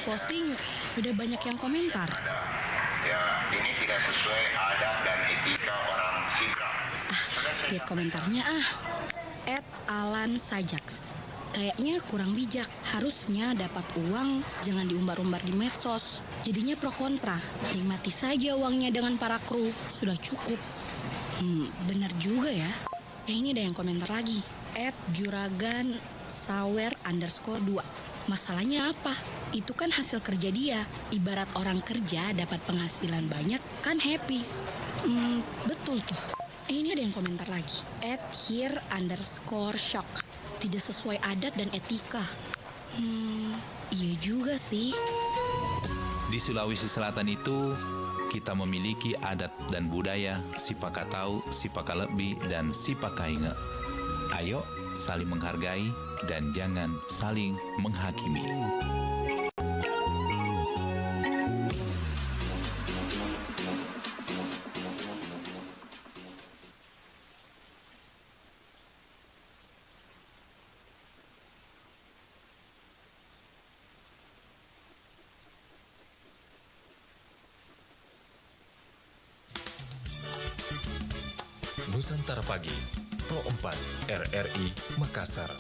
posting, sudah banyak yang komentar. Ya, ini tidak sesuai adat dan etika orang Sidrap. Lihat komentarnya @Alan Sajaks. Kayaknya kurang bijak. Harusnya dapat uang, jangan diumbar-umbar di medsos. Jadinya pro kontra. Nikmati saja uangnya dengan para kru. Sudah cukup. Benar juga ya. Ini ada yang komentar lagi. @juragan_sawer_2. Masalahnya apa? Itu kan hasil kerja dia. Ibarat orang kerja dapat penghasilan banyak, kan happy. Betul tuh. Ini ada yang komentar lagi. @here_shock. Tidak sesuai adat dan etika. Iya juga sih. Di Sulawesi Selatan itu, kita memiliki adat dan budaya Sipakatau, Sipakalebi, dan Sipakainge. Ayo saling menghargai dan jangan saling menghakimi. Nusantara Pagi, Pro 4, RRI Makassar.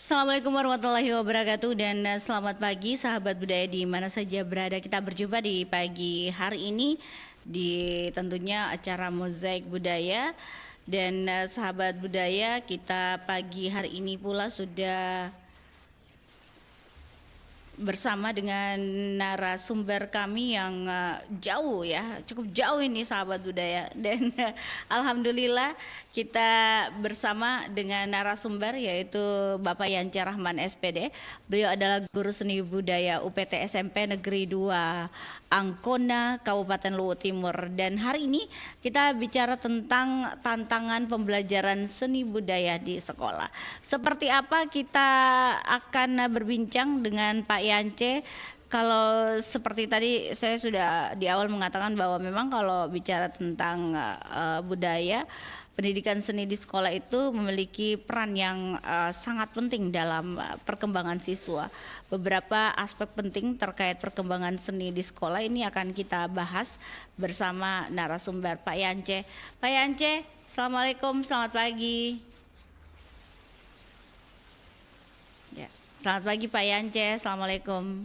Assalamualaikum warahmatullahi wabarakatuh dan selamat pagi sahabat budaya di mana saja berada. Kita berjumpa di pagi hari ini di tentunya acara Mozaik Budaya. Dan sahabat budaya, kita pagi hari ini pula sudah bersama dengan narasumber kami yang jauh ya, cukup jauh ini sahabat budaya. Dan alhamdulillah kita bersama dengan narasumber yaitu Bapak Yance Rahman SPD. Beliau adalah guru seni budaya UPT SMP Negeri 2 Angkona, Kabupaten Luwu Timur. Dan hari ini kita bicara tentang tantangan pembelajaran seni budaya di sekolah. Seperti apa kita akan berbincang dengan Pak Yance. Kalau seperti tadi saya sudah di awal mengatakan bahwa memang kalau bicara tentang budaya, pendidikan seni di sekolah itu memiliki peran yang sangat penting dalam perkembangan siswa. Beberapa aspek penting terkait perkembangan seni di sekolah ini akan kita bahas bersama narasumber Pak Yance. Pak Yance, Assalamualaikum, selamat pagi. Ya, selamat pagi Pak Yance, Assalamualaikum.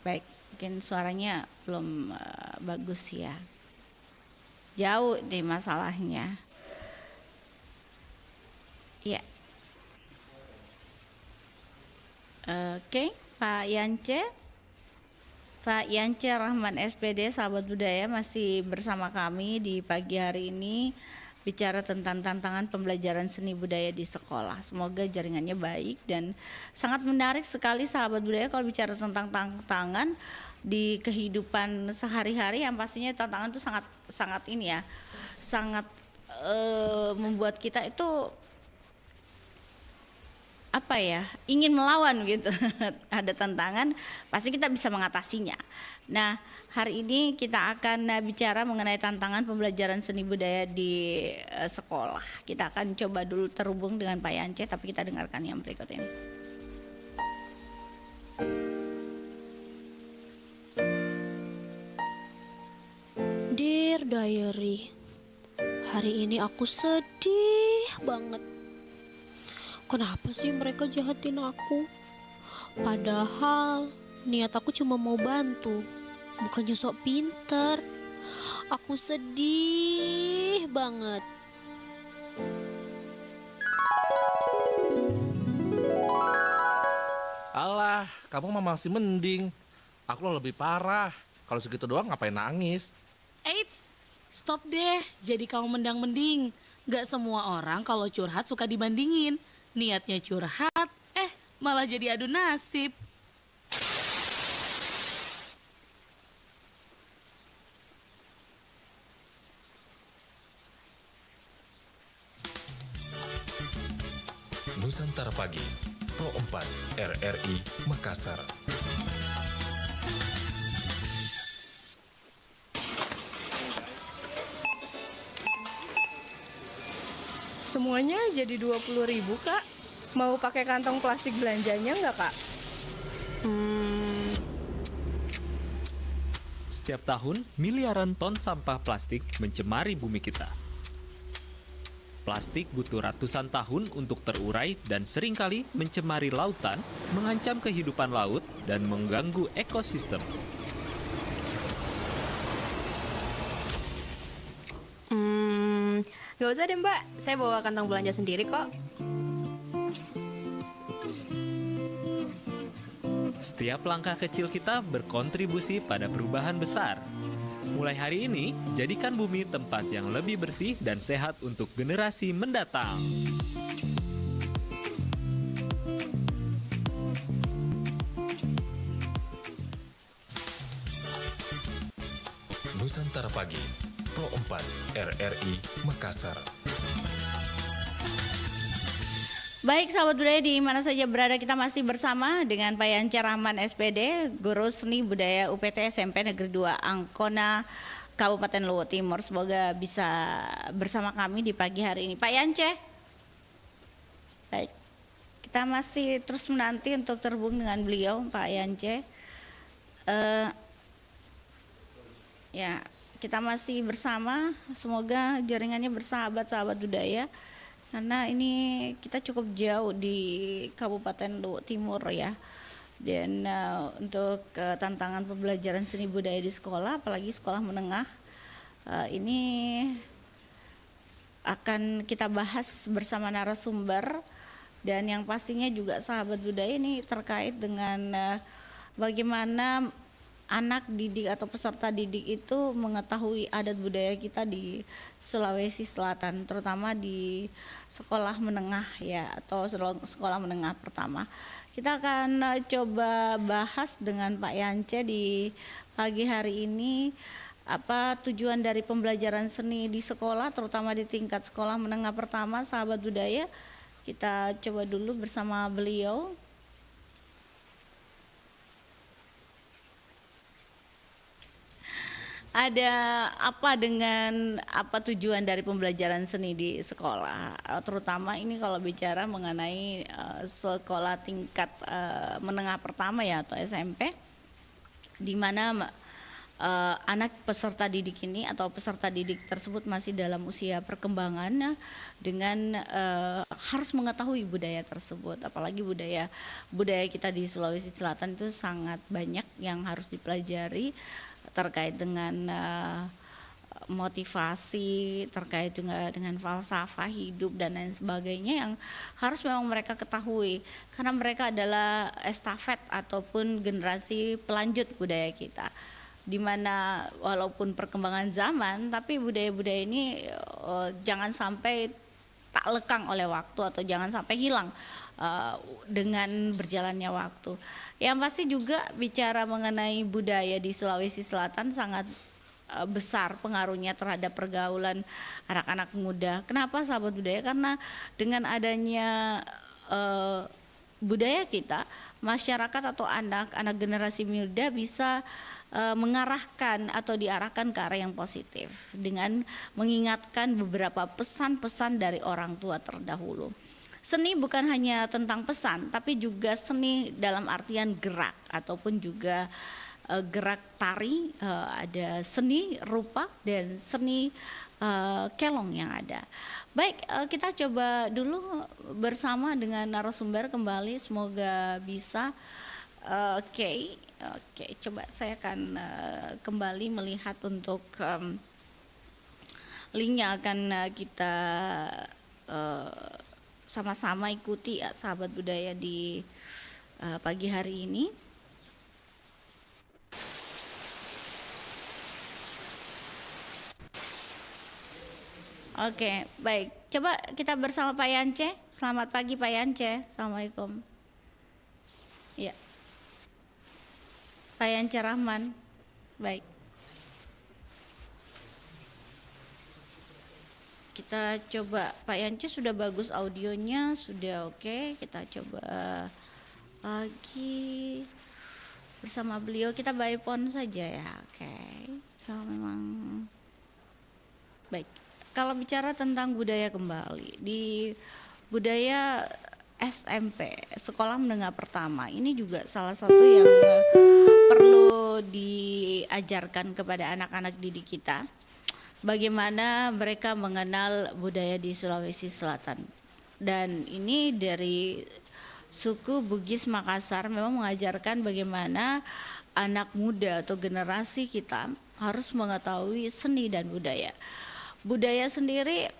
Baik, mungkin suaranya belum bagus ya. Jauh nih masalahnya. Ya. Oke, Pak Yance. Pak Yance Rahman SPD, sahabat budaya, masih bersama kami di pagi hari ini bicara tentang tantangan pembelajaran seni budaya di sekolah. Semoga jaringannya baik dan sangat menarik sekali sahabat budaya kalau bicara tentang tantangan di kehidupan sehari-hari, yang pastinya tantangan itu sangat ini ya, sangat membuat kita itu apa ya, ingin melawan gitu. Ada tantangan pasti kita bisa mengatasinya. Nah, hari ini kita akan bicara mengenai tantangan pembelajaran seni budaya di sekolah. Kita akan coba dulu terhubung dengan Pak Yance, tapi kita dengarkan yang berikut ini. Dear Diary, hari ini aku sedih banget. Kenapa sih mereka jahatin aku? Padahal niat aku cuma mau bantu, bukannya sok pinter. Aku sedih banget. Alah, kamu mah masih mending. Aku lo lebih parah. Kalau segitu doang ngapain nangis? Eits, stop deh. Jadi kamu mendang-mending. Gak semua orang kalau curhat suka dibandingin. Niatnya curhat, malah jadi adu nasib. Nusantara Pagi, Pro 4, RRI Makassar. Semuanya jadi 20.000, Kak. Mau pakai kantong plastik belanjanya nggak, Kak? Setiap tahun, miliaran ton sampah plastik mencemari bumi kita. Plastik butuh ratusan tahun untuk terurai dan seringkali mencemari lautan, mengancam kehidupan laut, dan mengganggu ekosistem. Gak usah deh mbak, saya bawa kantong belanja sendiri kok. Setiap langkah kecil kita berkontribusi pada perubahan besar. Mulai hari ini, jadikan bumi tempat yang lebih bersih dan sehat untuk generasi mendatang. Nusantara Pagi, Pro 4 RRI Makassar. Baik sahabat budaya di mana saja berada, kita masih bersama dengan Pak Yance Rahman SPD, Guru Seni Budaya UPT SMP Negeri 2 Angkona, Kabupaten Luwu Timur. Semoga bisa bersama kami di pagi hari ini. Pak Yance, baik, kita masih terus menanti untuk terhubung dengan beliau, Pak Yance. Ya, kita masih bersama, semoga jaringannya bersahabat sahabat budaya. Karena ini kita cukup jauh di Kabupaten Luwu Timur ya. Dan untuk tantangan pembelajaran seni budaya di sekolah, apalagi sekolah menengah, ini akan kita bahas bersama narasumber. Dan yang pastinya juga sahabat budaya ini terkait dengan bagaimana anak didik atau peserta didik itu mengetahui adat budaya kita di Sulawesi Selatan, terutama di sekolah menengah ya, atau sekolah menengah pertama. Kita akan coba bahas dengan Pak Yance di pagi hari ini apa tujuan dari pembelajaran seni di sekolah, terutama di tingkat sekolah menengah pertama, sahabat budaya. Kita coba dulu bersama beliau. Ada apa dengan apa tujuan dari pembelajaran seni di sekolah, terutama ini kalau bicara mengenai sekolah tingkat menengah pertama ya atau SMP, di mana anak peserta didik ini atau peserta didik tersebut masih dalam usia perkembangan dengan harus mengetahui budaya tersebut, apalagi budaya kita di Sulawesi Selatan itu sangat banyak yang harus dipelajari terkait dengan motivasi, terkait dengan falsafah hidup dan lain sebagainya yang harus memang mereka ketahui, karena mereka adalah estafet ataupun generasi pelanjut budaya kita, dimana walaupun perkembangan zaman tapi budaya-budaya ini jangan sampai tak lekang oleh waktu atau jangan sampai hilang dengan berjalannya waktu. Yang pasti juga bicara mengenai budaya di Sulawesi Selatan sangat besar pengaruhnya terhadap pergaulan anak-anak muda. Kenapa sahabat budaya? Karena dengan adanya budaya kita, masyarakat atau anak-anak generasi muda bisa mengarahkan atau diarahkan ke arah yang positif dengan mengingatkan beberapa pesan-pesan dari orang tua terdahulu. Seni bukan hanya tentang pesan, tapi juga seni dalam artian gerak ataupun juga gerak tari, ada seni rupa dan seni kelong yang ada. Baik, kita coba dulu bersama dengan narasumber kembali, semoga bisa. Oke, coba saya akan kembali melihat untuk linknya akan kita sama-sama ikuti ya, sahabat budaya di pagi hari ini. Oke, baik. Coba kita bersama Pak Yance. Selamat pagi Pak Yance. Assalamualaikum. Ya. Pak Yance Rahman. Baik. Kita coba, Pak Yance sudah bagus audionya, sudah oke. Kita coba lagi bersama beliau, kita by phone saja ya. Oke. Kalau memang baik. Kalau bicara tentang budaya kembali, di budaya SMP, sekolah menengah pertama. Ini juga salah satu yang perlu diajarkan kepada anak-anak didik kita. Bagaimana mereka mengenal budaya di Sulawesi Selatan. Dan ini dari suku Bugis Makassar memang mengajarkan bagaimana anak muda atau generasi kita harus mengetahui seni dan budaya. Budaya sendiri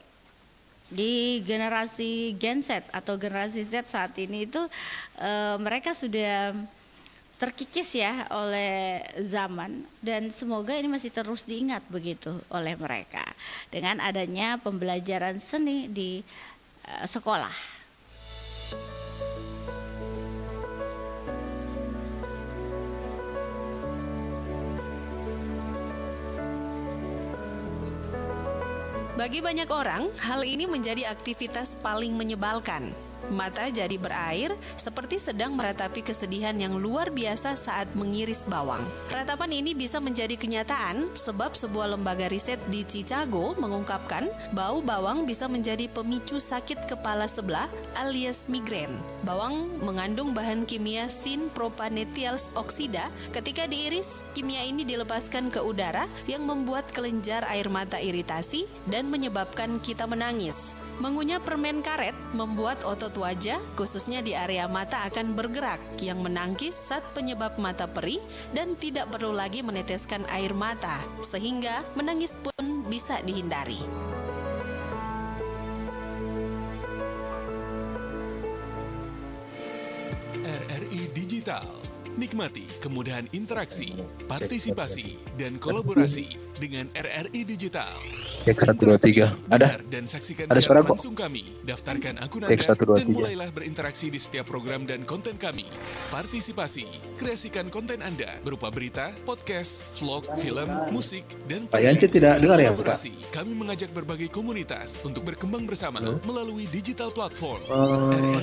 di generasi Gen Z atau generasi Z saat ini itu mereka sudah terkikis ya oleh zaman, dan semoga ini masih terus diingat begitu oleh mereka dengan adanya pembelajaran seni di sekolah. Bagi banyak orang, hal ini menjadi aktivitas paling menyebalkan. Mata jadi berair, seperti sedang meratapi kesedihan yang luar biasa saat mengiris bawang. Ratapan ini bisa menjadi kenyataan sebab sebuah lembaga riset di Chicago mengungkapkan bau bawang bisa menjadi pemicu sakit kepala sebelah alias migrain. Bawang mengandung bahan kimia sin-propanethial oksida. Ketika diiris, kimia ini dilepaskan ke udara yang membuat kelenjar air mata iritasi dan menyebabkan kita menangis. Mengunyah permen karet membuat otot wajah, khususnya di area mata, akan bergerak, yang menangkis zat penyebab mata perih dan tidak perlu lagi meneteskan air mata, sehingga menangis pun bisa dihindari. RRI Digital. Nikmati kemudahan interaksi, partisipasi, dan kolaborasi dengan RRI Digital. Cek 1 2 3. Ada. Dan saksikan Ada suara siaran kok. langsung kami. Daftarkan akun Cek Anda 1 2 dan 3. mulailah berinteraksi di setiap program dan konten kami. Partisipasi, kreasikan konten Anda berupa berita, podcast, vlog, film, musik, dan Pak Yance tidak dengar ya, Pak? kolaborasi. Kami mengajak berbagai komunitas untuk berkembang bersama melalui digital platform.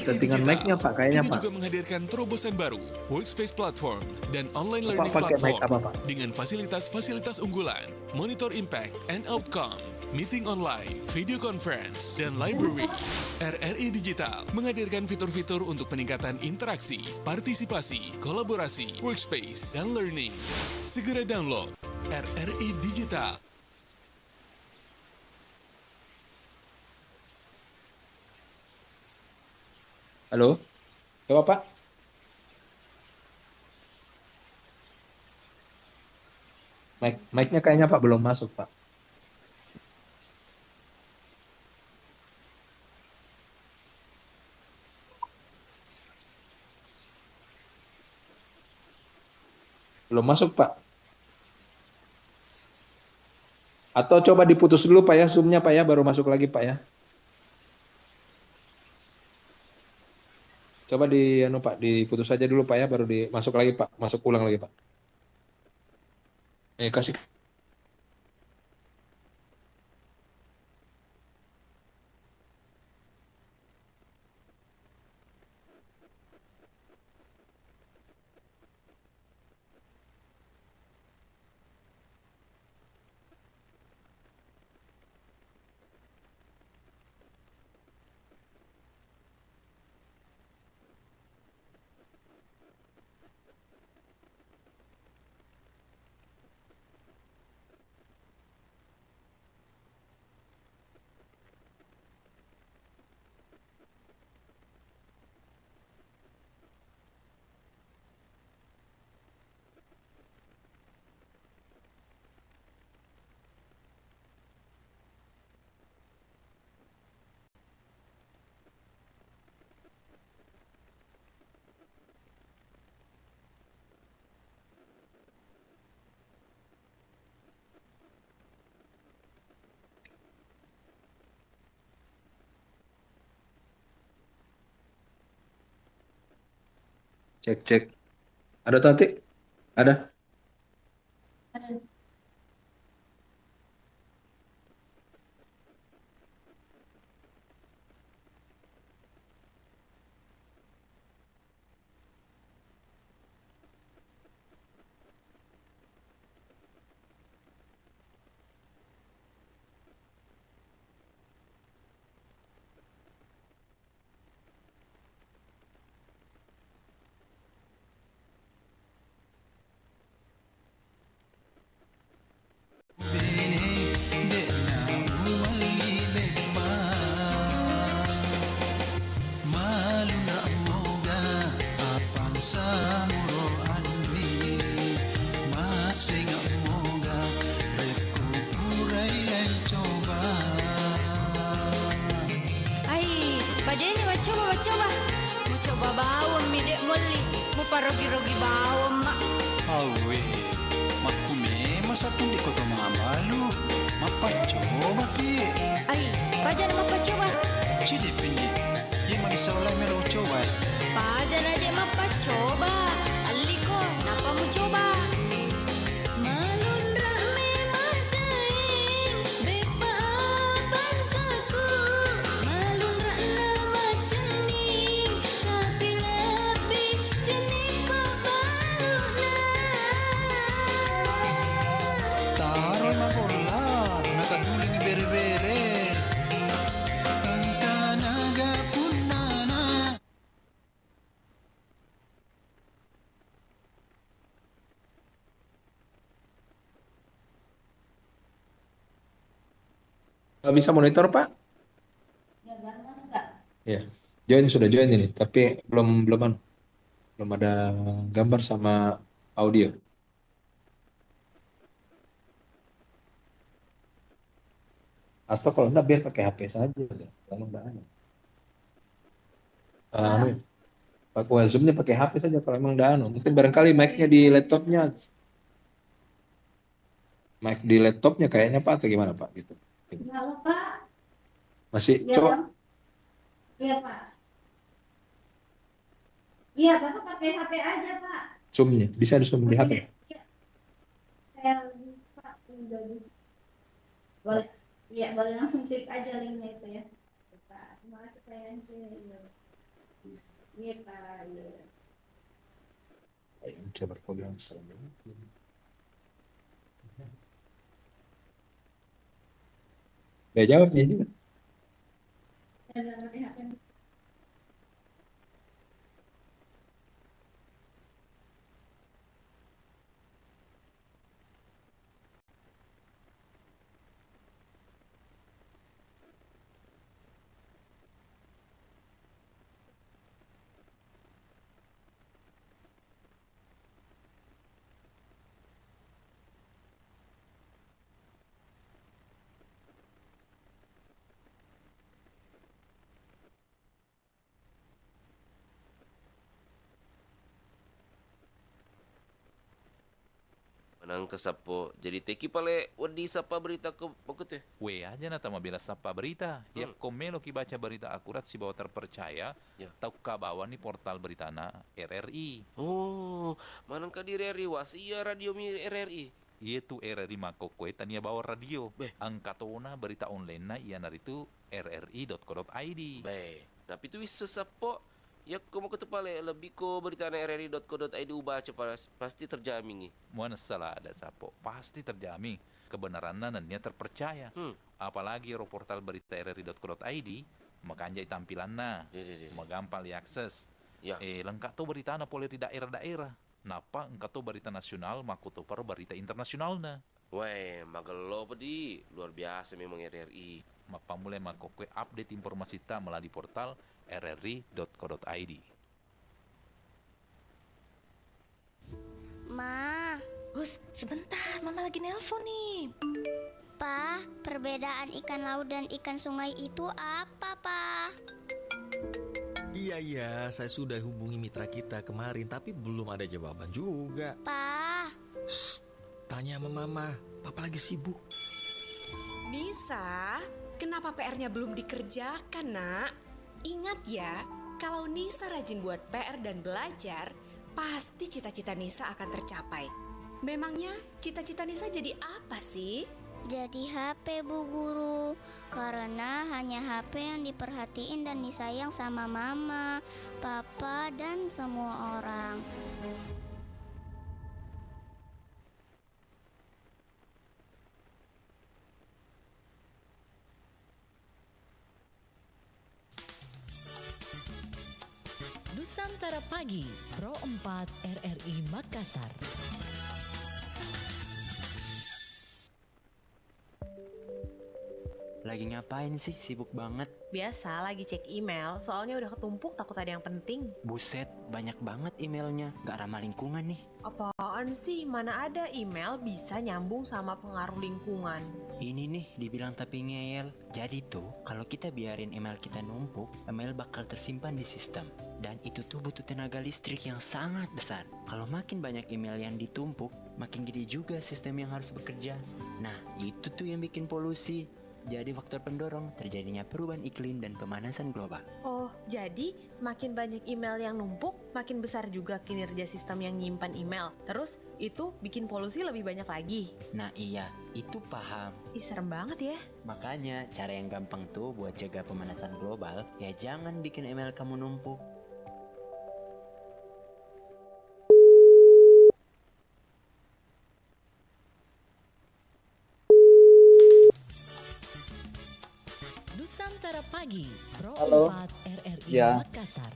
Settingan mic-nya Pak, kayaknya Kini Pak. juga menghadirkan terobosan baru, Workspace Platform, dan online Pak, learning pakai mic platform apa, Pak? dengan fasilitas-fasilitas unggulan, monitor impact and outcome, meeting online, video conference, dan library. RRI Digital menghadirkan fitur-fitur untuk peningkatan interaksi, partisipasi, kolaborasi, workspace, dan learning. Segera download RRI Digital. Halo? Coba Pak. Mic-nya kayaknya Pak belum masuk Pak. Belum masuk Pak. Atau coba diputus dulu Pak ya, Zoom-nya Pak ya, baru masuk lagi Pak ya. Coba Pak, diputus saja dulu Pak ya, baru dimasuk lagi Pak, masuk ulang lagi Pak. Kasih. Cek. Ada Tati? Ada. coba. Mau coba bawa midek moli. Mau parogi-rogi bawa mak. Awe, makku masa tuh di kota Mabalu. Mapa coba ki. Ai, pajan mapa coba. Cide pendi. Dia mari salah melo coba. Pajan aja mapa coba. Aliko, napa mau coba? Bisa monitor, Pak? Ya, sudah join ini, tapi belum ada gambar sama audio. Atau kalau enggak biar pakai HP saja, kalau enggak ada. Pakai Zoom-nya pakai HP saja kalau emang enggak anu. Mungkin barangkali mic-nya di laptopnya. Mic di laptopnya kayaknya Pak atau gimana Pak gitu. Halo Pak. Masih Ya, coba. Iya Pak. Iya Bapak pakai HP aja Pak. Zoom-nya bisa di Zoom di HP. Saya Pak udah bisa. Boleh. Iya boleh langsung klik aja linknya itu ya. Pak, terima kasih Pak Yance. Iya Pak. Iya. Ayo coba program selanjutnya. Saya jawab nih juga. Menang ke sapo jadi teki pale wedi sapa berita ke pokok teh. We aja na tama bela sapa berita. Ya komelo ki baca berita akurat si bawa terpercaya. Ya. Tau kabawan ni portal berita na RRI. Oh, manang ka di RRI wasia radio mi RRI. Iya tu RRI makokwe tania bawa radio. Angkatona berita online na iya naritu rri.co.id. Tapi tu wis sapo ya kamu ketepale lebih ko berita na rri.co.id ubah pasti terjamin. Mana salah ada sapo pasti terjamin kebenarannya dan dia terpercaya. Apalagi portal berita rri.co.id makanjai tampilanna, magampang diakses. Ya. Lengkap tuh berita na boleh di daerah-daerah. Napa engkau tuh berita nasional makuto per berita internasional na. Weh, magelo pedi luar biasa memang RRI. Mapa mulai makokwe update informasi ta melalui portal rri.co.id. Ma, Hus, sebentar, Mama lagi nelpon nih. Pa, perbedaan ikan laut dan ikan sungai itu apa, Pa? Iya, saya sudah hubungi mitra kita kemarin, tapi belum ada jawaban juga. Pa. Shh, tanya sama Mama, Papa lagi sibuk. Nisa, kenapa PR-nya belum dikerjakan, Nak? Ingat ya, kalau Nisa rajin buat PR dan belajar, pasti cita-cita Nisa akan tercapai. Memangnya cita-cita Nisa jadi apa sih? Jadi HP, Bu Guru. Karena hanya HP yang diperhatiin dan disayang sama Mama, Papa, dan semua orang. Nusantara Pagi, Pro 4 RRI Makassar. lagi ngapain sih? Sibuk banget. Biasa lagi cek email, soalnya udah ketumpuk takut ada yang penting. Buset, banyak banget emailnya. Gak ramah lingkungan nih. Apaan sih? Mana ada email bisa nyambung sama pengaruh lingkungan? Ini nih dibilang tapi ngeyel. Jadi tuh kalau kita biarin email kita numpuk, email bakal tersimpan di sistem. Dan itu tuh butuh tenaga listrik yang sangat besar. Kalau makin banyak email yang ditumpuk, makin gede juga sistem yang harus bekerja. Nah itu tuh yang bikin polusi. Jadi faktor pendorong terjadinya perubahan iklim dan pemanasan global. Oh, jadi makin banyak email yang numpuk, makin besar juga kinerja sistem yang nyimpan email. Terus itu bikin polusi lebih banyak lagi. Nah iya, itu paham. Ih, serem banget ya. Makanya cara yang gampang tuh buat jaga pemanasan global, ya jangan bikin email kamu numpuk. Nusantara Pagi, Pro Halo. 4 RRI Ya. Makassar.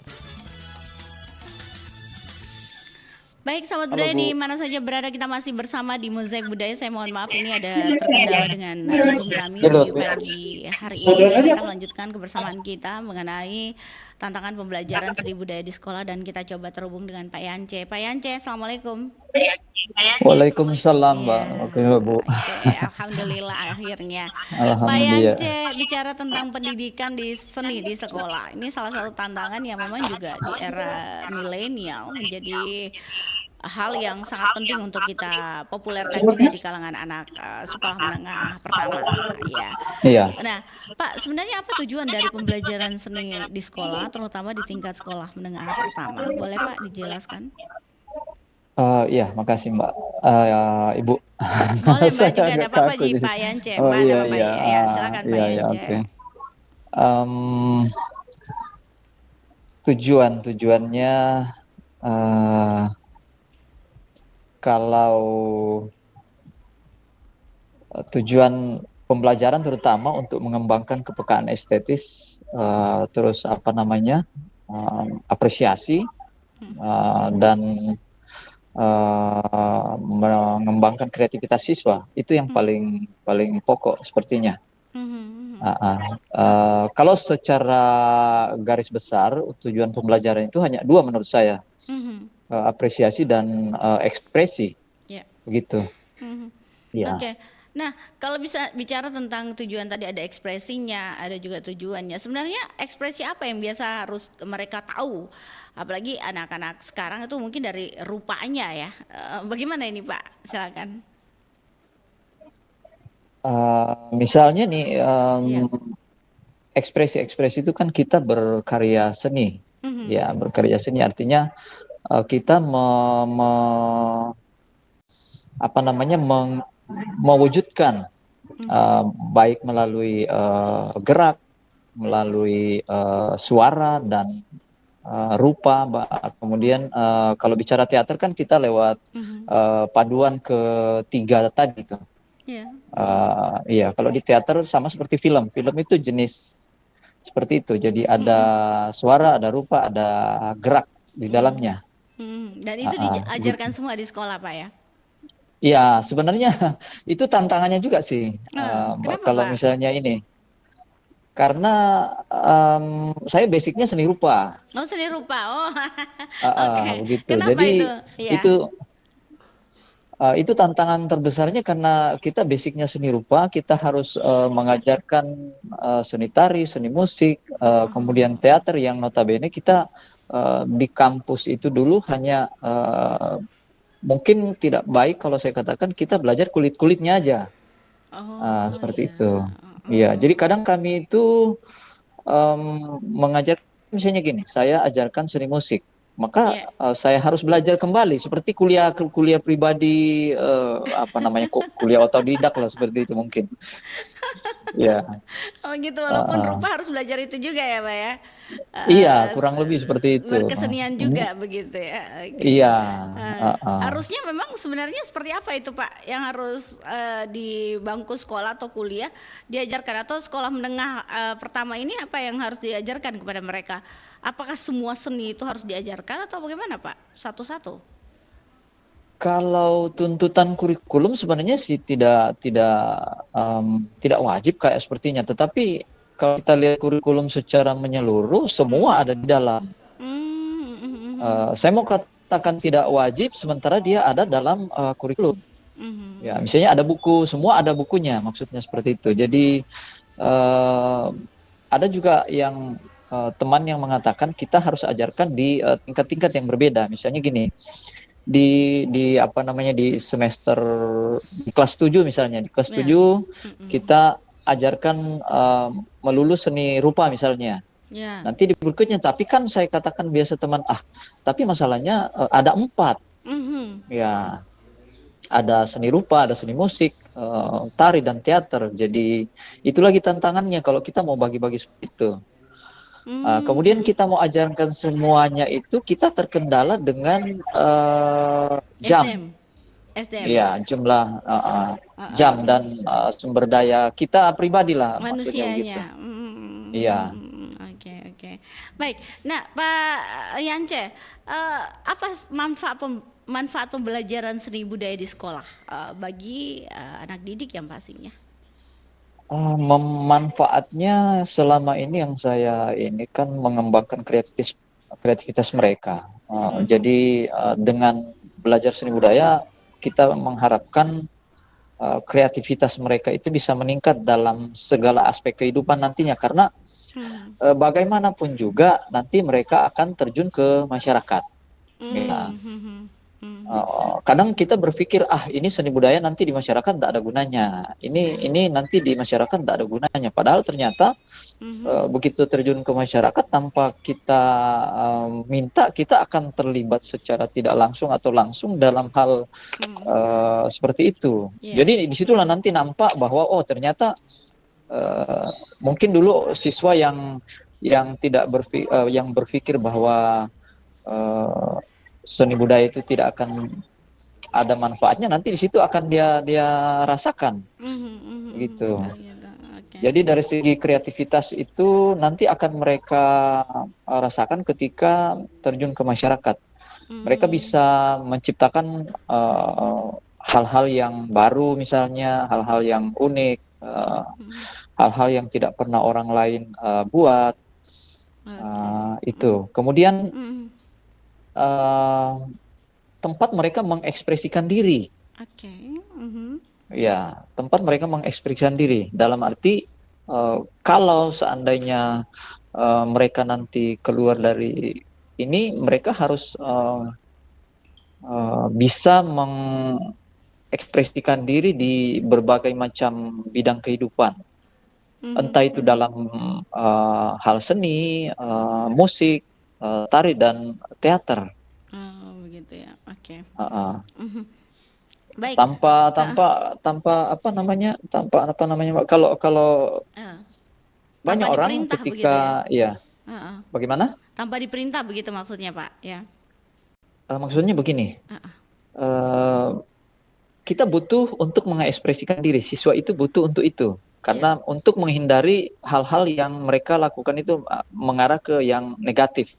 Baik, sahabat Halo, budaya Bu. di mana saja berada, kita masih bersama di Mozaik Budaya. Saya mohon maaf ini ada terkendala dengan Zoom kami di pagi hari ini. Dan kita melanjutkan kebersamaan kita mengenai tantangan pembelajaran seni budaya di sekolah, dan kita coba terhubung dengan Pak Yance. Pak Yance, Assalamualaikum. Waalaikumsalam, Mbak. Oke, Bu. Alhamdulillah akhirnya. Alhamdulillah. Pak Yance, bicara tentang pendidikan di seni di sekolah, ini salah satu tantangan yang memang juga di era milenial menjadi hal yang sangat penting untuk kita populerkan juga di kalangan anak sekolah menengah pertama, ya. Iya. Nah, Pak, sebenarnya apa tujuan dari pembelajaran seni di sekolah, terutama di tingkat sekolah menengah pertama? Boleh Pak dijelaskan? Iya, makasih Mbak. Ibu. Boleh Mbak Saya juga, agak ada apa-apa kaku Ji, nih. Pak Yance. Oh, Mbak, ada iya, apa-apa iya. ya? Silakan Pak Iya, iya, Yance. oke. Tujuannya kalau tujuan pembelajaran terutama untuk mengembangkan kepekaan estetis, terus apa namanya, apresiasi, dan mengembangkan kreativitas siswa, itu yang paling pokok sepertinya. Kalau secara garis besar tujuan pembelajaran itu hanya dua menurut saya, apresiasi dan ekspresi, begitu. Ya. Oke. Nah, kalau bisa bicara tentang tujuan tadi, ada ekspresinya, ada juga tujuannya. Sebenarnya ekspresi apa yang biasa harus mereka tahu? Apalagi anak-anak sekarang itu mungkin dari rupanya ya. Bagaimana ini Pak? Silakan. Misalnya nih, ekspresi-ekspresi itu kan kita berkarya seni, ya, berkarya seni artinya kita mewujudkan baik melalui gerak, melalui suara dan rupa. Kemudian kalau bicara teater kan kita lewat paduan ketiga tadi tuh. Iya, kalau di teater sama seperti film itu jenis seperti itu. Jadi ada suara, ada rupa, ada gerak di dalamnya. Dan itu diajarkan semua di sekolah Pak ya? Iya, sebenarnya itu tantangannya juga sih. Kalau Pak? misalnya ini, karena saya basicnya seni rupa. Oh, seni rupa. Oh. Oke. Begitu. Kenapa Jadi itu? Iya. Itu tantangan terbesarnya karena kita basicnya seni rupa, kita harus mengajarkan seni tari, seni musik, kemudian teater yang notabene kita di kampus itu dulu hanya mungkin tidak baik kalau saya katakan kita belajar kulit-kulitnya aja. Seperti itu. Iya, jadi kadang kami itu mengajar, misalnya gini, saya ajarkan seni musik, maka saya harus belajar kembali seperti kuliah pribadi, kuliah otodidak lah, seperti itu mungkin. Ya. Oh gitu, walaupun rupa harus belajar itu juga ya Pak ya? Iya, kurang lebih seperti itu. Berkesenian juga begitu ya? Iya. Harusnya memang sebenarnya seperti apa itu Pak yang harus di bangku sekolah atau kuliah diajarkan, atau sekolah menengah pertama ini apa yang harus diajarkan kepada mereka? Apakah semua seni itu harus diajarkan atau bagaimana Pak? Satu-satu? Kalau tuntutan kurikulum sebenarnya sih tidak wajib kayak sepertinya, tetapi kalau kita lihat kurikulum secara menyeluruh semua ada di dalam. Saya mau katakan tidak wajib sementara dia ada dalam kurikulum. Ya, misalnya ada buku, semua ada bukunya, maksudnya seperti itu. Jadi ada juga yang teman yang mengatakan kita harus ajarkan di tingkat-tingkat yang berbeda. Misalnya gini, di apa namanya di semester di kelas 7 misalnya, di kelas 7 kita ajarkan melulus seni rupa misalnya. Nanti di berikutnya, tapi kan saya katakan biasa teman, tapi masalahnya ada 4. Ya, ada seni rupa, ada seni musik, tari dan teater. Jadi itu lagi tantangannya kalau kita mau bagi-bagi seperti itu. Kemudian kita mau ajarkan semuanya itu, kita terkendala dengan jam. SDM. Ya, jumlah jam dan sumber daya kita pribadi lah. Manusianya. Iya. Oke. Baik. Nah, Pak Yance, apa manfaat pembelajaran seni budaya di sekolah bagi anak didik yang pastinya? Manfaatnya selama ini yang saya ini kan mengembangkan kreativitas mereka. Jadi dengan belajar seni budaya kita mengharapkan kreativitas mereka itu bisa meningkat dalam segala aspek kehidupan nantinya, karena bagaimanapun juga nanti mereka akan terjun ke masyarakat. Ya. Kadang kita berpikir ini seni budaya nanti di masyarakat tidak ada gunanya, ini nanti di masyarakat tidak ada gunanya, padahal ternyata begitu terjun ke masyarakat tanpa kita minta, kita akan terlibat secara tidak langsung atau langsung dalam hal seperti itu. Jadi disitulah nanti nampak bahwa ternyata mungkin dulu siswa yang tidak berpikir bahwa seni budaya itu tidak akan ada manfaatnya, nanti di situ akan dia rasakan, gitu. Jadi dari segi kreativitas itu nanti akan mereka rasakan ketika terjun ke masyarakat. Mereka bisa menciptakan hal-hal yang baru, misalnya hal-hal yang unik, hal-hal yang tidak pernah orang lain buat. Itu. Kemudian tempat mereka mengekspresikan diri. Ya, tempat mereka mengekspresikan diri. Dalam arti kalau seandainya mereka nanti keluar dari ini, mereka harus bisa mengekspresikan diri di berbagai macam bidang kehidupan. Entah itu dalam hal seni, musik, tari dan teater. Begitu ya. Oke. Baik. Tanpa apa namanya? Kalau banyak orang ketika ya. Bagaimana? Tanpa diperintah begitu maksudnya, Pak, ya. Maksudnya begini. Kita butuh untuk mengekspresikan diri. Siswa itu butuh untuk itu. Karena untuk menghindari hal-hal yang mereka lakukan itu mengarah ke yang negatif.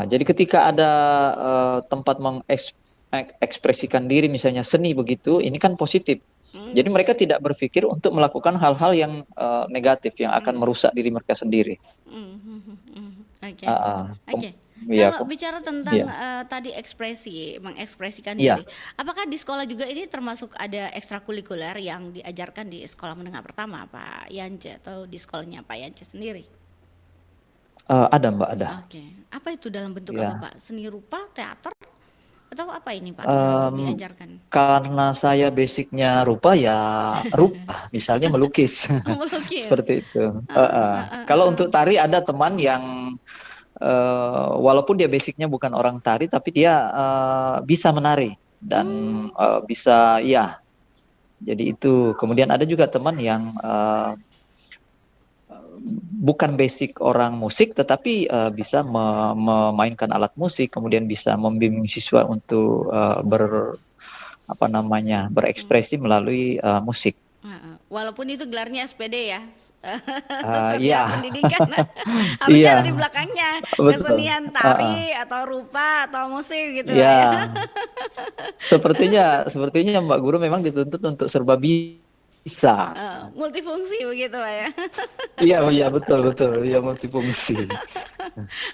Jadi ketika ada tempat mengekspresikan diri, misalnya seni begitu, ini kan positif. Jadi mereka tidak berpikir untuk melakukan hal-hal yang negatif yang akan merusak diri mereka sendiri. Oke. Kalau bicara tentang tadi mengekspresikan diri, apakah di sekolah juga ini termasuk ada ekstrakurikuler yang diajarkan di sekolah menengah pertama, Pak Yance, atau di sekolahnya Pak Yance sendiri? Ada, Mbak, ada. Oke. Apa itu dalam bentuk apa, Pak? Seni rupa, teater, atau apa ini, Pak, yang diajarkan? Karena saya basicnya rupa, misalnya melukis. Seperti itu. Kalau untuk tari ada teman yang walaupun dia basicnya bukan orang tari, tapi dia bisa menari dan bisa jadi itu. Kemudian ada juga teman yang bukan basic orang musik, tetapi bisa memainkan alat musik, kemudian bisa membimbing siswa untuk berekspresi melalui musik. Walaupun itu gelarnya SPD ya, Iya. Sarjana Pendidikan, harusnya Iya. ada di belakangnya Betul. kesenian tari atau rupa atau musik gitu Pak ya. Ya, sepertinya Mbak Guru memang dituntut untuk serba bisa. Multifungsi begitu Pak ya. Iya betul, iya multifungsi.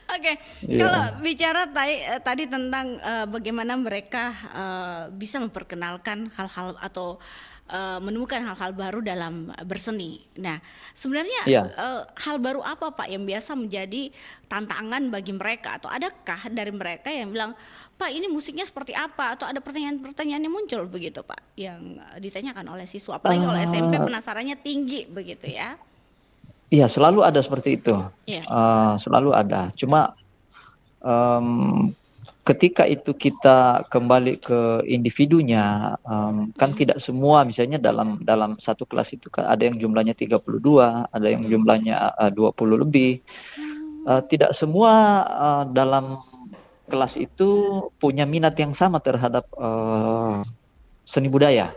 Oke, Iya. kalau bicara tadi tentang bagaimana mereka bisa memperkenalkan hal-hal atau menemukan hal-hal baru dalam berseni. Nah, sebenarnya Iya. hal baru apa Pak yang biasa menjadi tantangan bagi mereka, atau adakah dari mereka yang bilang, Pak ini musiknya seperti apa, atau ada pertanyaan-pertanyaan yang muncul begitu Pak yang ditanyakan oleh siswa, apalagi kalau SMP penasarannya tinggi begitu ya. Iya, selalu ada seperti itu. Iya. Selalu ada. Cuma ketika itu kita kembali ke individunya, kan tidak semua, misalnya dalam satu kelas itu kan ada yang jumlahnya 32, ada yang jumlahnya 20 lebih. Tidak semua dalam kelas itu punya minat yang sama terhadap seni budaya.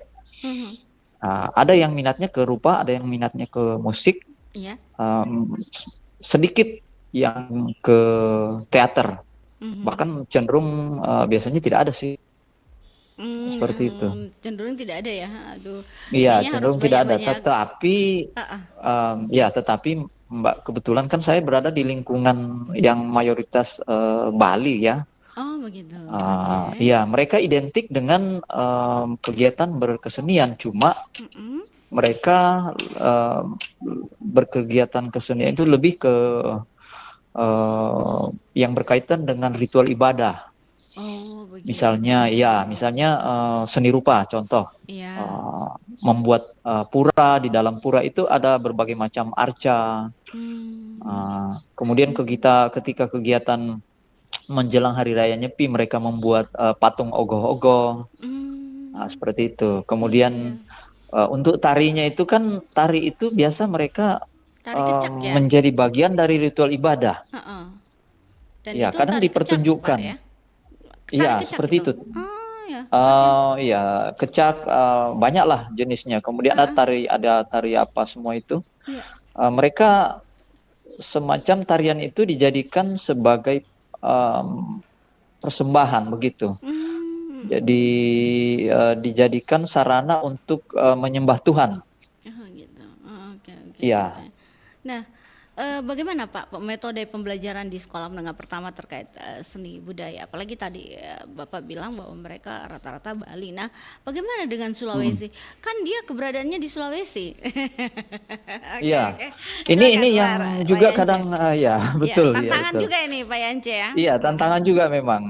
Ada yang minatnya ke rupa, ada yang minatnya ke musik, Iya. sedikit yang ke teater. Bahkan cenderung biasanya tidak ada sih. Seperti itu. Cenderung tidak ada ya. Aduh. Iya, kayaknya cenderung harus tidak ada. banyak-banyak. Tetapi Mbak, kebetulan kan saya berada di lingkungan yang mayoritas Bali ya. Oh begitu. Iya, mereka identik dengan kegiatan berkesenian, cuma mereka berkegiatan kesenian itu lebih ke yang berkaitan dengan ritual ibadah. Oh begitu. Misalnya seni rupa, contoh. Membuat pura, di dalam pura itu ada berbagai macam arca. Kemudian ketika kegiatan menjelang hari raya Nyepi, mereka membuat patung ogoh-ogoh. Seperti itu. Kemudian untuk tarinya itu kan, tari itu biasa mereka Tari kecak ya? menjadi bagian dari ritual ibadah. Dan Ya, itu kadang tari kecak, dipertunjukkan. Pak, ya? Iya, Tari kecak seperti itu. ya. Iya, kecak banyaklah jenisnya. Kemudian ada tari apa semua itu. Mereka semacam tarian itu dijadikan sebagai persembahan begitu. Jadi dijadikan sarana untuk menyembah Tuhan. Oke. Iya. Nah, bagaimana Pak metode pembelajaran di sekolah menengah pertama terkait seni budaya? Apalagi tadi Bapak bilang bahwa mereka rata-rata Bali. Nah, bagaimana dengan Sulawesi? Kan dia keberadaannya di Sulawesi. Iya. Oke. Ini Silakan, yang Pak juga Yance. kadang ya, betul. Ya, Iya, tantangan betul. juga ini Pak Yance ya. Iya, tantangan juga memang.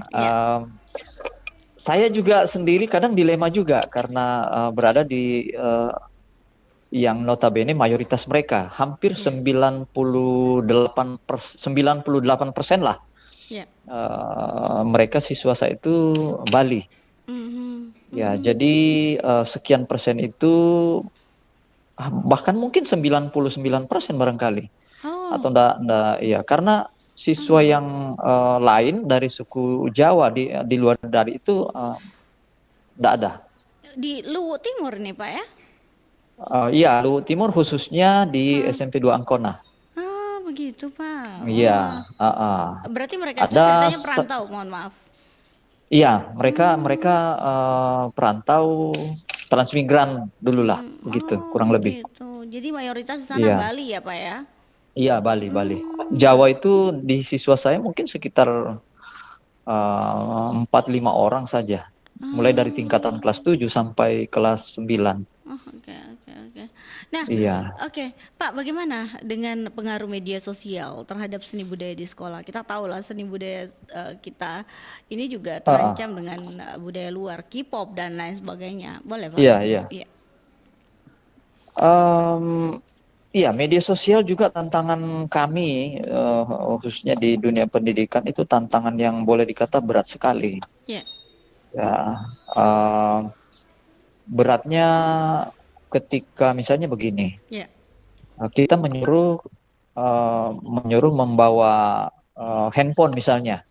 Saya juga sendiri kadang dilema juga karena berada di yang notabene mayoritas mereka hampir 98% lah. Mereka siswa saya itu Bali. Ya, jadi sekian persen itu bahkan mungkin 99% barangkali. Atau enggak ya, karena siswa yang lain dari suku Jawa di luar dari itu enggak ada. Di Luwu Timur nih Pak ya? Iya, Luwu Timur khususnya di SMP 2 Angkona. Begitu Pak. Iya, Berarti mereka itu Ada ceritanya perantau, mohon maaf. Iya, mereka perantau transmigran dululah, begitu kurang lebih. Gitu. Jadi mayoritas di sana Iya. Bali ya Pak ya? Iya, Bali. Jawa itu di siswa saya mungkin sekitar 4-5 orang saja. Mulai dari tingkatan kelas 7 sampai kelas 9. Oke. Nah, Iya. oke, Pak, bagaimana dengan pengaruh media sosial terhadap seni budaya di sekolah? Kita tahu lah seni budaya kita ini juga terancam dengan budaya luar, K-pop dan lain sebagainya. Boleh Pak? Iya. Iya, media sosial juga tantangan kami, khususnya di dunia pendidikan itu tantangan yang boleh dikata berat sekali. Iya. Ya, beratnya ketika misalnya begini, Iya. kita menyuruh membawa handphone misalnya.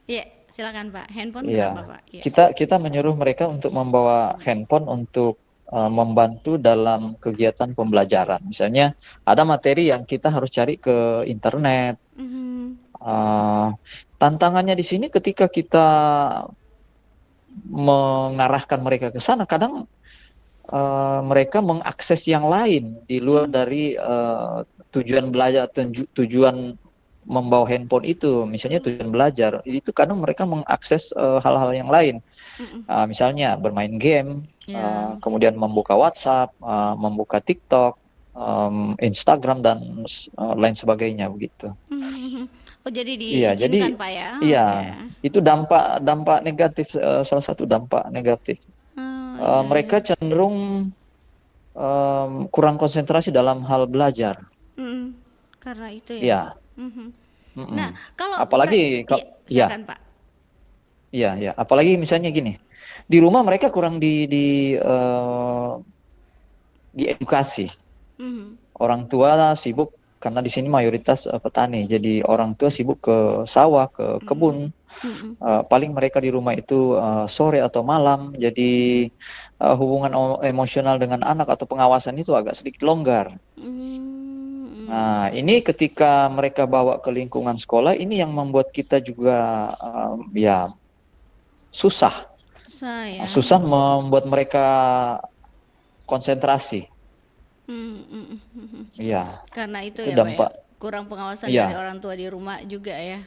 Iya, silakan Pak. Handphone Iya. kenapa Pak? Iya. Kita menyuruh mereka untuk membawa handphone untuk membantu dalam kegiatan pembelajaran. Misalnya ada materi yang kita harus cari ke internet. Tantangannya di sini ketika kita mengarahkan mereka ke sana, kadang mereka mengakses yang lain di luar dari tujuan belajar, tujuan membawa handphone itu, misalnya tujuan belajar, itu kadang mereka mengakses hal-hal yang lain. Misalnya bermain game, kemudian membuka WhatsApp, membuka TikTok, Instagram dan lain sebagainya begitu. Oh, jadi Iya, diizinkan jadi Pak ya? iya, itu dampak negatif, salah satu dampak negatif. Mereka cenderung kurang konsentrasi dalam hal belajar. Karena itu ya. Iya. Nah, kalau apalagi iya, silakan Pak. Iya, ya. Apalagi misalnya gini, di rumah mereka kurang diedukasi. Orang tua sibuk karena di sini mayoritas petani, jadi orang tua sibuk ke sawah, ke kebun. Paling mereka di rumah itu sore atau malam, jadi hubungan emosional dengan anak atau pengawasan itu agak sedikit longgar. Nah, ini ketika mereka bawa ke lingkungan sekolah, ini yang membuat kita juga ya susah membuat mereka konsentrasi. Iya. Karena itu ya dampak. Pak ya? Kurang pengawasan Iya. dari orang tua di rumah juga ya.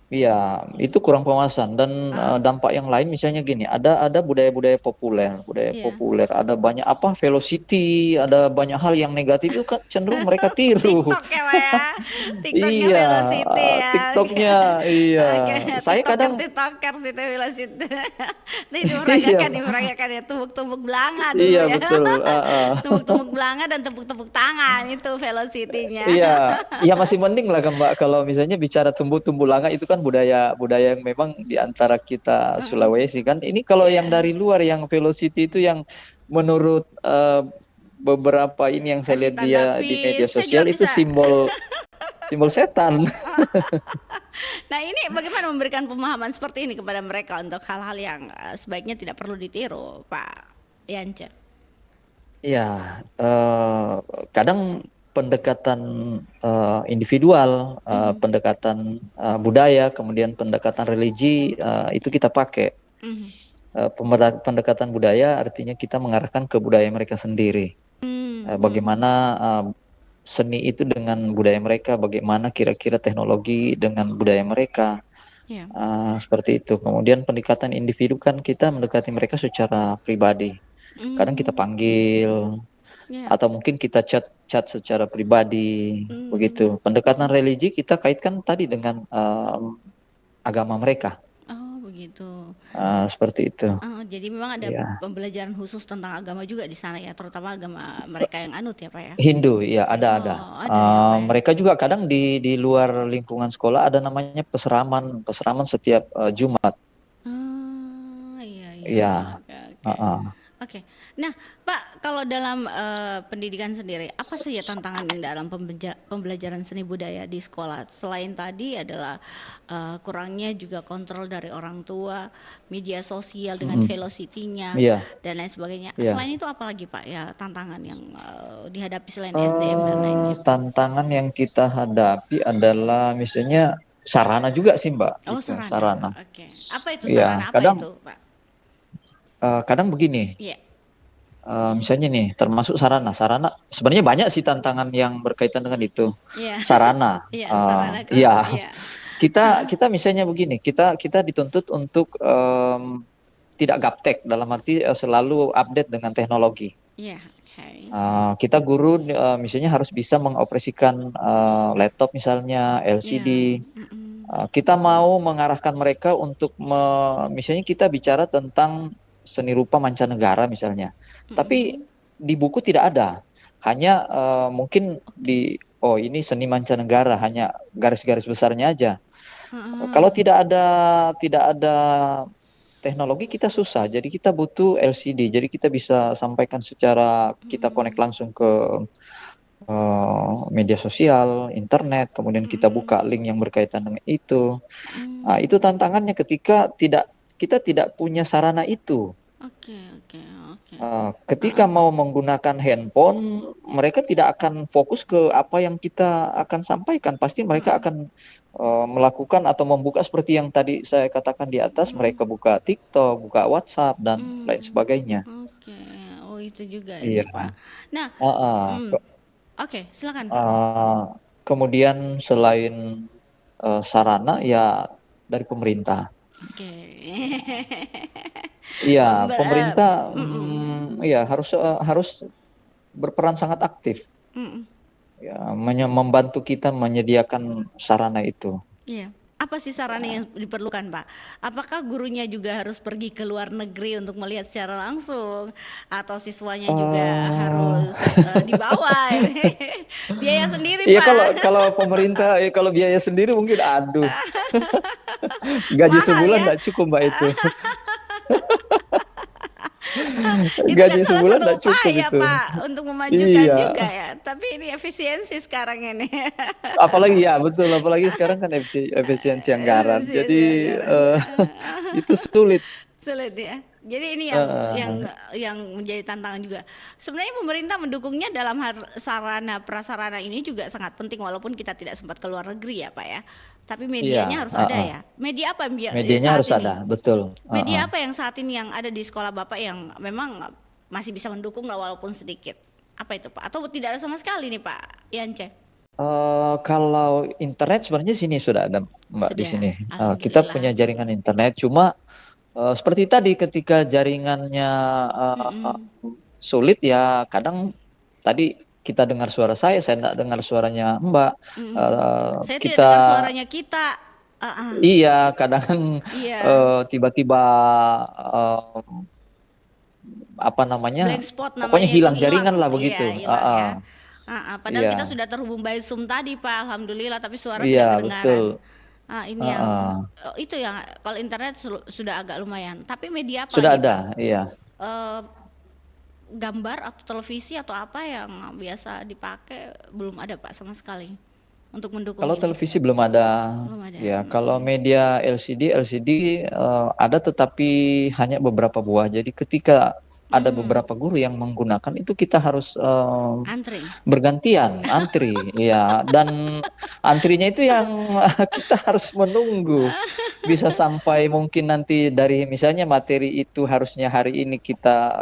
Iya, itu kurang pengawasan dan dampak yang lain misalnya gini, ada budaya-budaya populer, populer, ada banyak velocity, ada banyak hal yang negatif itu kan cenderung mereka tiru. TikTok ya Pak ya. TikToknya Iya, velocity ya. TikToknya iya. Saya kadang TikToker sih velocity. Diperagakan ya, tumbuk-tumbuk belanga dulu iya, ya. betul. Tumbuk-tumbuk belanga dan tepuk-tepuk tangan itu velocity-nya. Iya, masih mending lah kan Mbak, kalau misalnya bicara tumbuk-tumbuk belanga itu kan budaya yang memang di antara kita Sulawesi kan. Ini kalau yang dari luar yang velocity itu yang menurut beberapa ini yang saya lihat dia di media sosial itu simbol setan. Nah, ini bagaimana memberikan pemahaman seperti ini kepada mereka untuk hal-hal yang sebaiknya tidak perlu ditiru, Pak Yance? Iya, kadang pendekatan individual, pendekatan budaya, kemudian pendekatan religi itu kita pakai. Pendekatan budaya artinya kita mengarahkan ke budaya mereka sendiri. Bagaimana seni itu dengan budaya mereka, bagaimana kira-kira teknologi dengan budaya mereka. Seperti itu. Kemudian pendekatan individu kan kita mendekati mereka secara pribadi. Kadang kita panggil, atau mungkin kita chat secara pribadi, begitu. Pendekatan religi kita kaitkan tadi dengan agama mereka. Oh, begitu. Seperti itu. Jadi memang ada pembelajaran khusus tentang agama juga di sana ya, terutama agama mereka yang anut ya Pak ya? Hindu, ya ada. Mereka juga kadang di luar lingkungan sekolah ada namanya peseraman setiap Jumat. Iya. Oke. Nah, Pak, kalau dalam pendidikan sendiri, apa saja tantangan dalam pembelajaran seni budaya di sekolah? Selain tadi adalah kurangnya juga kontrol dari orang tua, media sosial dengan velocity-nya dan lain sebagainya. Selain itu apa lagi Pak ya tantangan yang dihadapi selain SDM dan lainnya? Tantangan yang kita hadapi adalah misalnya sarana juga sih Mbak. Oh, gitu, sarana. Oke. Apa itu sarana? Apa itu Pak? Kadang begini. Misalnya nih, termasuk sarana sebenarnya banyak sih tantangan yang berkaitan dengan itu. Sarana. Kita misalnya begini, kita dituntut untuk tidak gaptek, dalam arti selalu update dengan teknologi. Kita guru misalnya harus bisa mengoperasikan laptop misalnya, LCD. Kita mau mengarahkan mereka untuk misalnya kita bicara tentang seni rupa mancanegara misalnya. Tapi di buku tidak ada, hanya mungkin ini seni mancanegara, hanya garis-garis besarnya aja. Kalau tidak ada teknologi kita susah, jadi kita butuh LCD, jadi kita bisa sampaikan secara kita connect langsung ke media sosial, internet, kemudian kita buka link yang berkaitan dengan itu. Itu tantangannya ketika kita tidak punya sarana itu. Oke, oke, oke. Ketika mau menggunakan handphone, mereka tidak akan fokus ke apa yang kita akan sampaikan. Pasti mereka akan melakukan atau membuka seperti yang tadi saya katakan di atas, mereka buka TikTok, buka WhatsApp dan lain sebagainya. Oke, oh itu juga itu Iya. Pak. Nah, Heeh. oke, silakan Pak. Kemudian selain sarana ya dari pemerintah. Oke. Iya, Ber- pemerintah mm-mm. iya harus berperan sangat aktif. Mm-mm. Ya, membantu kita menyediakan sarana itu. Iya. Apa sih sarana yang diperlukan, Pak? Apakah gurunya juga harus pergi ke luar negeri untuk melihat secara langsung, atau siswanya juga harus dibawa? Biaya sendiri, Iya, Pak. kalau pemerintah kalau biaya sendiri mungkin aduh. Gaji Mahal sebulan ya? nggak cukup Mbak itu. Itu Gaji kan salah sebulan satu nggak cukup upaya, itu. Pak, untuk memajukan Iya. juga ya. Tapi ini efisiensi sekarang ini. Apalagi ya betul, apalagi sekarang kan efisiensi anggaran. Efisiensi Jadi itu sulit. Sulit ya. Jadi ini yang menjadi tantangan juga. Sebenarnya pemerintah mendukungnya dalam sarana prasarana ini juga sangat penting, walaupun kita tidak sempat ke luar negeri ya Pak ya. Tapi medianya Iya, harus ada ya. Media apa yang medianya saat harus ini? ada, betul. Media apa yang saat ini yang ada di sekolah Bapak yang memang masih bisa mendukung lah walaupun sedikit? Apa itu Pak? Atau tidak ada sama sekali nih Pak Yance? Kalau internet sebenarnya sini sudah ada Mbak di Sudah, sini. Kita punya jaringan internet, cuma seperti tadi ketika jaringannya sulit ya kadang tadi kita dengar suara saya tidak dengar suaranya Mbak. Saya Kita tidak dengar suaranya kita. iya kadang Iya. tiba-tiba apa namanya? Blank spot namanya Pokoknya hilang itu jaringan lah Iya, begitu. hilang ya. Padahal Iya. kita sudah terhubung by Zoom tadi Pak, alhamdulillah, tapi suara Iya, tidak kedengaran. betul. Ini yang itu yang kalau internet sudah agak lumayan. Tapi media apa Sudah lagi, ada, Pak? iya. Gambar atau televisi atau apa yang biasa dipakai belum ada Pak sama sekali untuk mendukung Kalau ini. televisi belum ada. Belum ada. Ya, kalau media LCD ada tetapi hanya beberapa buah. Jadi ketika ada beberapa guru yang menggunakan itu kita harus Antri. bergantian antri, ya. Dan antrinya itu yang kita harus menunggu bisa sampai mungkin nanti dari misalnya materi itu harusnya hari ini kita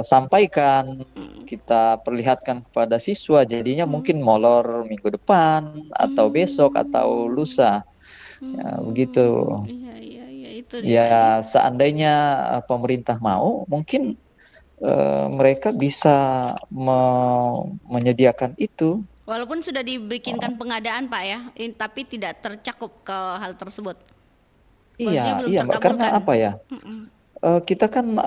sampaikan, kita perlihatkan kepada siswa, jadinya mungkin molor minggu depan atau besok atau lusa, ya begitu. Itu Ya seandainya pemerintah mau, mungkin mereka bisa menyediakan itu. Walaupun sudah dibikinkan pengadaan Pak ya, tapi tidak tercakup ke hal tersebut. Iya, iya Mbak, karena apa ya? Kita kan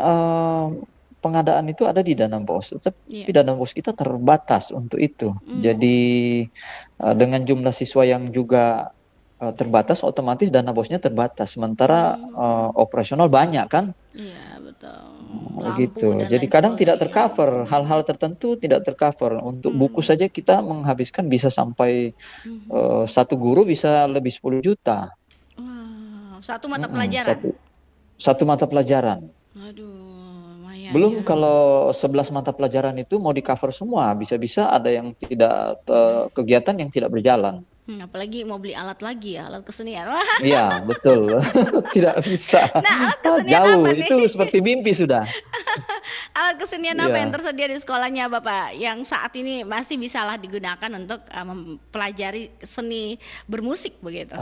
pengadaan itu ada di dana BOS, tapi dana BOS kita terbatas untuk itu. Jadi dengan jumlah siswa yang juga terbatas, otomatis dana BOS-nya terbatas. Sementara operasional banyak kan? Iya betul. Begitu. Jadi kadang tidak tercover, hal-hal tertentu tidak tercover. Untuk buku saja kita menghabiskan bisa sampai satu guru bisa lebih 10 juta. Satu mata pelajaran. Satu mata pelajaran. Aduh, lumayan. Belum kalau 11 mata pelajaran itu mau di cover semua, bisa-bisa ada yang tidak kegiatan yang tidak berjalan. Apalagi mau beli alat lagi ya, alat kesenian. Iya, betul. Tidak bisa. Nah, alat kesenian jauh, apa nih? itu seperti mimpi sudah. Alat kesenian apa Iya. yang tersedia di sekolahnya Bapak yang saat ini masih bisalah digunakan untuk mempelajari seni bermusik begitu?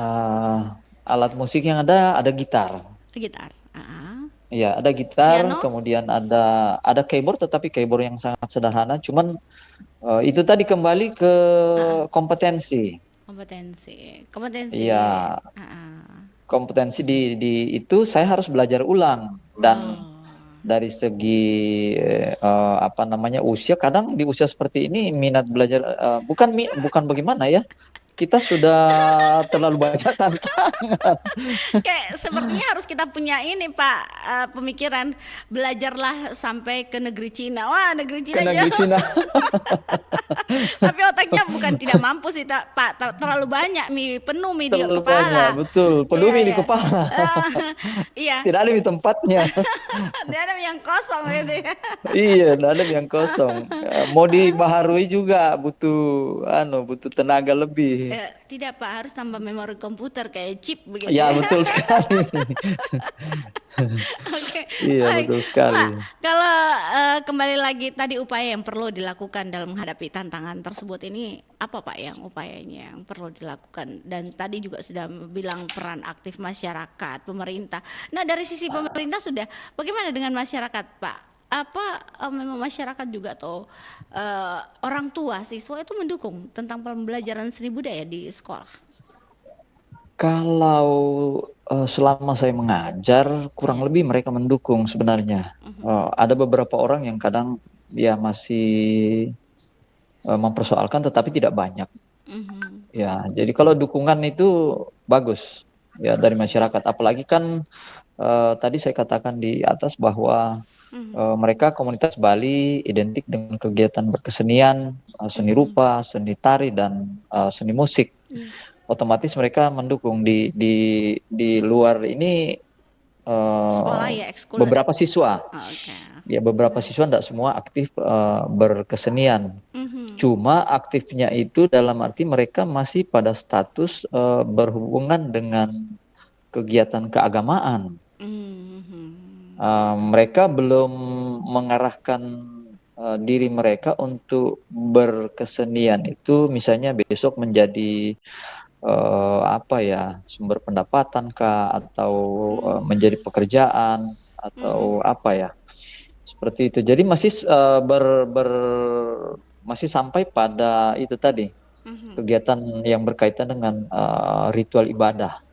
Alat musik yang ada gitar. Gitar. Iya, ada gitar, Piano? kemudian ada keyboard, tetapi keyboard yang sangat sederhana. Cuman itu tadi kembali ke kompetensi. Kompetensi. Iya. Kompetensi di itu saya harus belajar ulang dan dari segi usia, kadang di usia seperti ini minat belajar bukan bagaimana ya, kita sudah terlalu banyak tantangan. Kayak sepertinya harus kita punya ini Pak, pemikiran belajarlah sampai ke negeri Cina. Wah, negeri Cina Ke negeri jauh. Cina. Tapi otaknya bukan tidak mampu sih Pak, terlalu banyak penuh mie di Terlalu kepala. banyak, betul. Penuh Iya, di iya. kepala. Iya. Tidak ada di tempatnya. Dia ada yang kosong gitu ya. Iya, tidak ada yang kosong. Mau dibaharui juga butuh tenaga lebih. Tidak Pak, harus tambah memori komputer kayak chip begitu. Ya, betul sekali. Oke. Iya, Baik, betul sekali. Pak, kalau kembali lagi tadi upaya yang perlu dilakukan dalam menghadapi tantangan tersebut ini apa Pak yang upayanya yang perlu dilakukan, dan tadi juga sudah bilang peran aktif masyarakat, pemerintah. Nah, dari sisi pemerintah sudah bagaimana dengan masyarakat Pak? Apa memang masyarakat juga atau orang tua siswa itu mendukung tentang pembelajaran seni budaya di sekolah? Kalau selama saya mengajar, kurang lebih mereka mendukung sebenarnya. Ada beberapa orang yang kadang ya masih mempersoalkan, tetapi tidak banyak. Ya, jadi kalau dukungan itu bagus ya dari masyarakat. Apalagi kan tadi saya katakan di atas bahwa mereka komunitas Bali identik dengan kegiatan berkesenian, seni rupa, seni tari, dan seni musik. Otomatis mereka mendukung di luar ini Sekolah ya, ekskul. beberapa siswa. Ya, beberapa siswa tidak semua aktif berkesenian. Cuma aktifnya itu dalam arti mereka masih pada status berhubungan dengan kegiatan keagamaan. Mereka belum mengarahkan diri mereka untuk berkesenian itu misalnya besok menjadi sumber pendapatan kah, atau menjadi pekerjaan, atau seperti itu. Jadi masih masih sampai pada itu tadi, kegiatan yang berkaitan dengan ritual ibadah.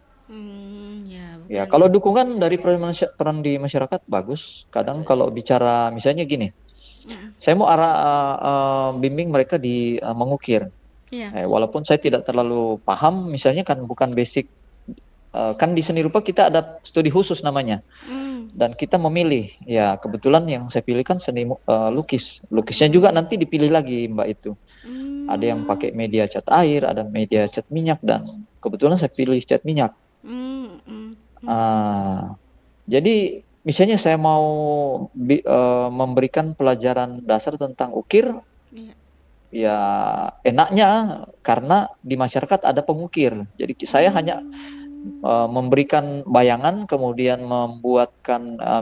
Ya, kalau dukungan dari peran di masyarakat bagus. Kadang kalau bicara misalnya gini, saya mau bimbing mereka di mengukir. Walaupun saya tidak terlalu paham, misalnya kan bukan basic, kan di seni rupa kita ada studi khusus namanya, dan kita memilih. Ya, kebetulan yang saya pilih kan seni lukis. Lukisnya juga nanti dipilih lagi Mbak itu. Ada yang pakai media cat air, ada media cat minyak, dan kebetulan saya pilih cat minyak. Jadi misalnya saya mau memberikan pelajaran dasar tentang ukir, ya enaknya karena di masyarakat ada pengukir. Jadi saya hanya memberikan bayangan, kemudian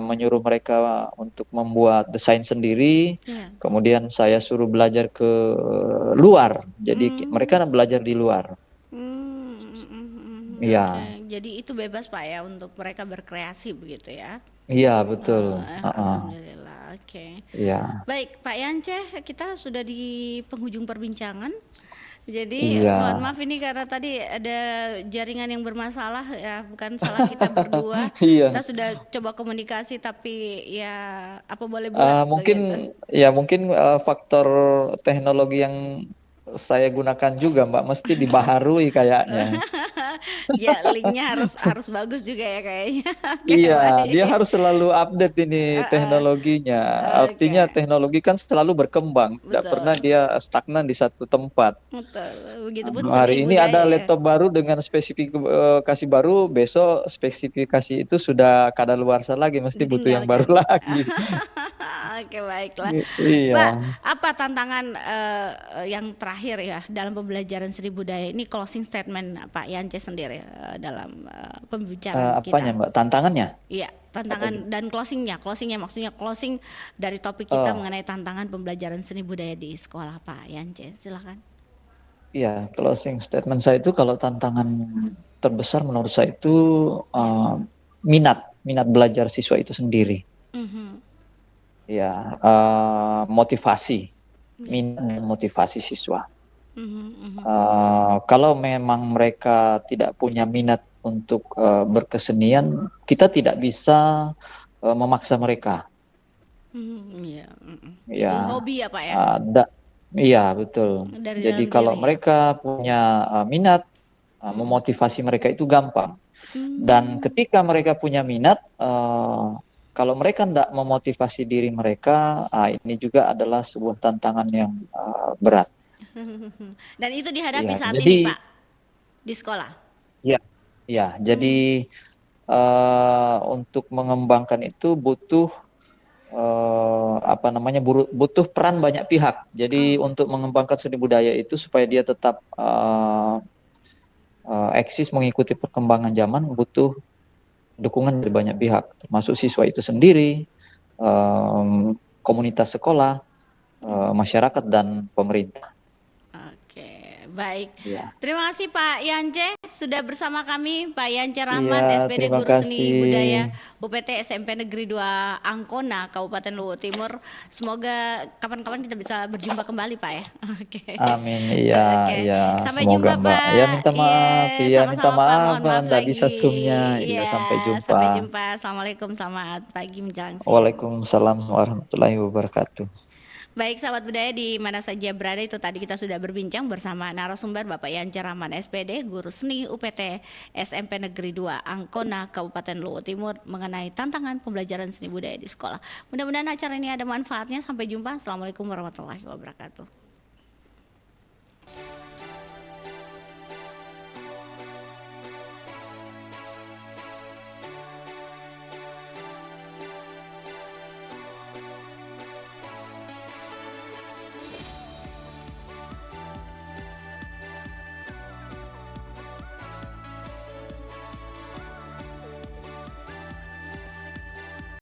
menyuruh mereka untuk membuat desain sendiri, kemudian saya suruh belajar ke luar. Jadi mereka belajar di luar. Iya. Jadi itu bebas Pak ya untuk mereka berkreasi begitu ya? Iya, betul. Alhamdulillah. Oke. Iya. Baik Pak Yance, kita sudah di penghujung perbincangan. Jadi Iya. mohon maaf ini karena tadi ada jaringan yang bermasalah ya, bukan salah kita berdua. Iya. Kita sudah coba komunikasi tapi ya apa boleh buat mungkin faktor teknologi yang saya gunakan juga Mbak, mesti dibaharui kayaknya. Ya linknya harus bagus juga ya kayaknya. Oke, Iya, baik. dia harus selalu update ini teknologinya. Artinya teknologi kan selalu berkembang, tidak pernah dia stagnan di satu tempat. Betul. Begitupun Hari seni ini budaya ada ya. laptop baru dengan spesifikasi baru, besok spesifikasi itu sudah kadaluarsa lagi, mesti butuh yang baru lagi. Oke, baiklah. Iya. Mbak, apa tantangan yang terakhir ya dalam pembelajaran seni budaya ini, closing statement Pak Yance sendiri dalam pembicaraan kita. Apanya Mbak? Tantangannya? Iya, tantangan dan closingnya maksudnya closing dari topik kita mengenai tantangan pembelajaran seni budaya di sekolah Pak Yance, silakan. Iya, closing statement saya itu kalau tantangan terbesar menurut saya itu minat belajar siswa itu sendiri. Ya, motivasi, minat dan motivasi siswa. Kalau memang mereka tidak punya minat untuk berkesenian, kita tidak bisa memaksa mereka. Ya. Itu hobi ya Pak ya? Iya, betul. Dari Jadi dalam kalau diri. mereka punya minat, memotivasi mereka itu gampang. Dan ketika mereka punya minat, kalau mereka tidak memotivasi diri mereka, ini juga adalah sebuah tantangan yang berat. Dan itu dihadapi Ya, saat jadi ini, Pak, di sekolah. ya, ya. Jadi untuk mengembangkan itu butuh butuh peran banyak pihak. Jadi untuk mengembangkan seni budaya itu supaya dia tetap eksis mengikuti perkembangan zaman, butuh dukungan dari banyak pihak, termasuk siswa itu sendiri, komunitas sekolah, masyarakat dan pemerintah. Oke, baik. Ya. Terima kasih Pak Yance sudah bersama kami, Pak Yance Rahman, Iya, SPD terima Guru Seni kasih. Budaya UPT SMP Negeri 2 Angkona, Kabupaten Luwu Timur. Semoga kapan-kapan kita bisa berjumpa kembali, Pak ya. Oke. Amin, iya, Oke. iya. Sampai Semoga jumpa, Mbak. Pak. Ya minta maaf, Iya, iya minta sama-sama, Pak. maaf, Mohon maaf nggak bisa lagi. zoomnya. Iya, Iya, sampai jumpa. sampai jumpa. Assalamualaikum, selamat pagi menjelang siang. Waalaikumsalam warahmatullahi wabarakatuh. Baik sahabat budaya di mana saja berada, itu tadi kita sudah berbincang bersama narasumber Bapak Yance Rahman SPD, Guru Seni UPT SMP Negeri 2 Angkona, Kabupaten Luwu Timur mengenai tantangan pembelajaran seni budaya di sekolah. Mudah-mudahan acara ini ada manfaatnya. Sampai jumpa. Assalamualaikum warahmatullahi wabarakatuh.